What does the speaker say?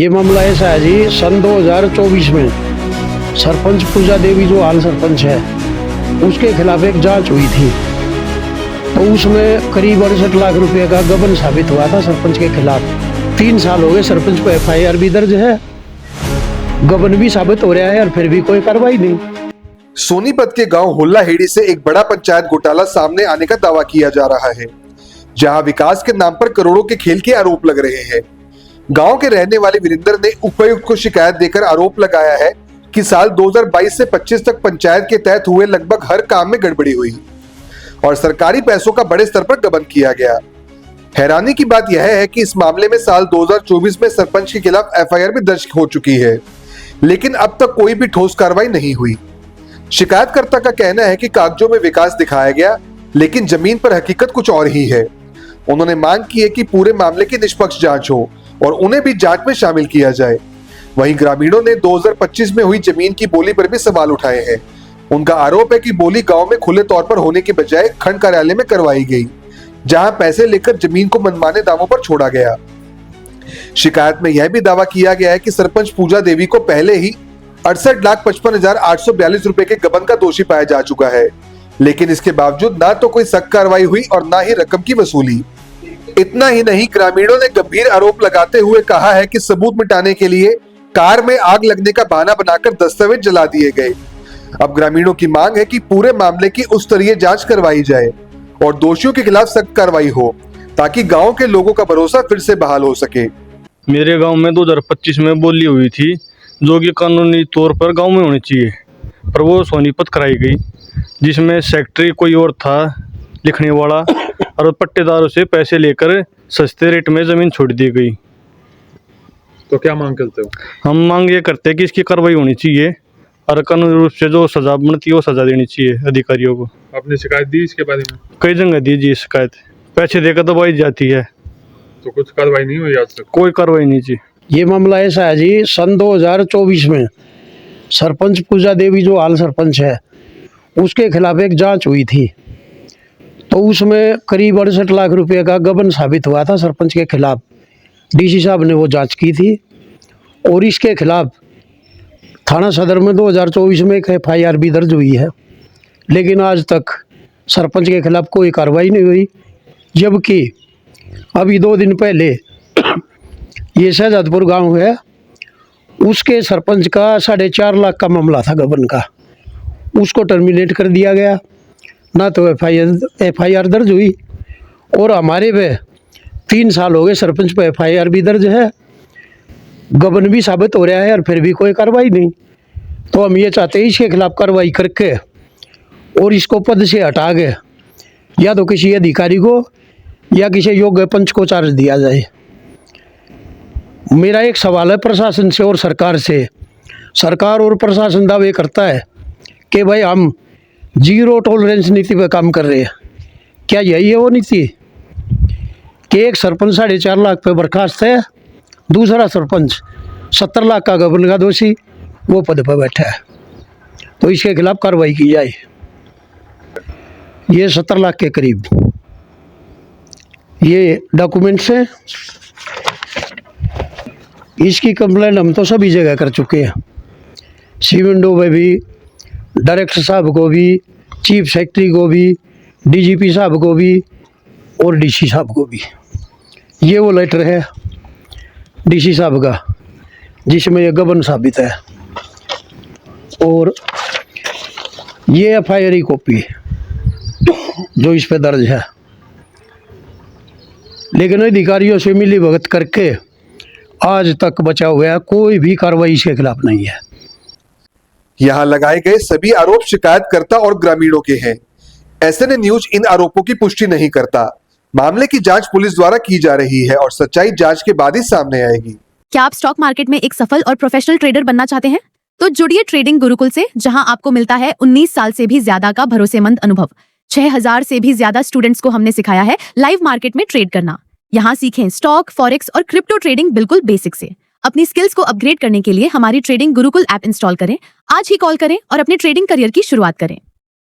ये मामला ऐसा है जी, सन 2024 में सरपंच पूजा देवी जो हाल सरपंच है उसके खिलाफ एक जांच हुई थी। तो उसमें करीब 68 लाख रुपए का गबन साबित हुआ था सरपंच के खिलाफ। 3 साल हो गए, सरपंच पर FIR भी दर्ज है, गबन भी साबित हो रहा है और फिर भी कोई कार्रवाई नहीं। सोनीपत के गांव हुल्लाहेड़ी से एक बड़ा पंचायत घोटाला सामने आने का दावा किया जा रहा है, जहां विकास के नाम पर करोड़ों के खेल के आरोप लग रहे हैं। गांव के रहने वाले वीरेंद्र ने उपायुक्त को शिकायत देकर आरोप लगाया है कि साल 2022 से 25 तक पंचायत के तहत हुए लगभग हर काम में गड़बड़ी हुई और सरकारी पैसों का बड़े स्तर पर गबन किया गया। हैरानी की बात यह है कि इस मामले में साल 2024 में सरपंच के खिलाफ FIR भी दर्ज हो चुकी है, लेकिन अब तक कोई भी ठोस कार्रवाई नहीं हुई। शिकायतकर्ता का कहना है कि कागजों में विकास दिखाया गया, लेकिन जमीन पर हकीकत कुछ और ही है। उन्होंने मांग की है कि पूरे मामले की निष्पक्ष जांच हो और उन्हें भी जांच में शामिल किया जाए। वहीं ग्रामीणों ने 2025 में हुई जमीन की बोली पर भी सवाल उठाए हैं। उनका आरोप है कि बोली गांव में खुले तौर पर होने के बजाय खंड कार्यालय में करवाई गई, जहां पैसे लेकर जमीन को मनमाने दामों पर छोड़ा गया। शिकायत में यह भी दावा किया गया है कि सरपंच पूजा देवी को पहले ही 68,55,842 रुपए के गबन का दोषी पाया जा चुका है, लेकिन इसके बावजूद ना तो कोई सख्त कार्रवाई हुई और ना ही रकम की वसूली। इतना ही नहीं, ग्रामीणों ने गंभीर आरोप लगाते हुए कहा है कि सबूत मिटाने के लिए कार में आग लगने का बहाना बनाकर दस्तावेज जला दिए गए। अब ग्रामीणों की मांग है कि पूरे मामले की उच्च स्तरीय जांच करवाई जाए और दोषियों के खिलाफ सख्त कार्रवाई हो, ताकि गांव के लोगों का भरोसा फिर से बहाल हो सके। मेरे गांव में 2025 में बोली हुई थी, जो कि कानूनी तौर पर गांव में होनी चाहिए, पर वो सोनीपत कराई गई, जिसमें सेक्रेटरी कोई और था लिखने वाला, और पट्टेदारों से पैसे लेकर सस्ते रेट में ज़मीन छोड़ दी गई। तो क्या मांग करते हो? हम मांग ये करते हैं कि इसकी कार्रवाई होनी चाहिए और कानूनी रूप से जो सजा बनती है वो सजा देनी चाहिए अधिकारियों को। आपने शिकायत दी इसके बारे में? कई जगह दी जी शिकायत, पैसे देकर दबाई जाती है, तो कुछ कार्रवाई नहीं हुई आज तक? कोई कार्रवाई नहीं जी। ये मामला ऐसा है जी, सन 2024 में सरपंच पूजा देवी जो हाल सरपंच है उसके खिलाफ एक जांच हुई थी। तो उसमें करीब 68 लाख रुपए का गबन साबित हुआ था सरपंच के खिलाफ। DC साहब ने वो जांच की थी और इसके खिलाफ थाना सदर में 2024 में एक FIR भी दर्ज हुई है, लेकिन आज तक सरपंच के खिलाफ कोई कार्रवाई नहीं हुई। जबकि अभी 2 दिन पहले ये शहजादपुर गांव है, उसके सरपंच का 4.5 लाख का मामला था गबन का, उसको टर्मिनेट कर दिया गया, ना तो FIR दर्ज हुई। और हमारे पे 3 साल हो गए, सरपंच पे FIR भी दर्ज है, गबन भी साबित हो रहा है और फिर भी कोई कार्रवाई नहीं। तो हम ये चाहते हैं इसके खिलाफ कार्रवाई करके और इसको पद से हटा के या तो किसी अधिकारी को या किसी योग्य पंच को चार्ज दिया जाए। मेरा एक सवाल है प्रशासन से और सरकार से। सरकार और प्रशासन दावे करता है कि भाई हम 0 टॉलरेंस नीति पर काम कर रहे हैं। क्या यही है वो नीति कि एक सरपंच 4.5 लाख पे बर्खास्त है, दूसरा सरपंच 70 लाख का गबन का दोषी वो पद पर बैठा है, तो इसके खिलाफ कार्रवाई की जाए। ये 70 लाख के करीब ये डॉक्यूमेंट्स हैं। इसकी कंप्लेंट हम तो सभी जगह कर चुके हैं, सी विंडो में भी, डायरेक्टर साहब को भी, चीफ सेक्रेटरी को भी, DGP साहब को भी और DC साहब को भी। ये वो लेटर है DC साहब का जिसमें ये गबन साबित है, और ये FIR की कॉपी जो इस पे दर्ज है। लेकिन अधिकारियों से मिली भगत करके आज तक बचा हुआ है, कोई भी कार्रवाई इसके खिलाफ नहीं है। यहाँ लगाए गए सभी आरोप शिकायतकर्ता और ग्रामीणों के हैं। SNA न्यूज इन आरोपों की पुष्टि नहीं करता। मामले की जांच पुलिस द्वारा की जा रही है और सच्चाई जांच के बाद ही सामने आएगी। क्या आप स्टॉक मार्केट में एक सफल और प्रोफेशनल ट्रेडर बनना चाहते हैं? तो जुड़िए ट्रेडिंग गुरुकुल से, जहां आपको मिलता है 19 साल से भी ज्यादा का भरोसेमंद अनुभव। 6000 से भी ज्यादा स्टूडेंट्स को हमने सिखाया है लाइव मार्केट में ट्रेड करना। यहाँ सीखें स्टॉक, फॉरेक्स और क्रिप्टो ट्रेडिंग बिल्कुल बेसिक से। अपनी स्किल्स को अपग्रेड करने के लिए हमारी ट्रेडिंग गुरुकुल ऐप इंस्टॉल करें। आज ही कॉल करें और अपने ट्रेडिंग करियर की शुरुआत करें।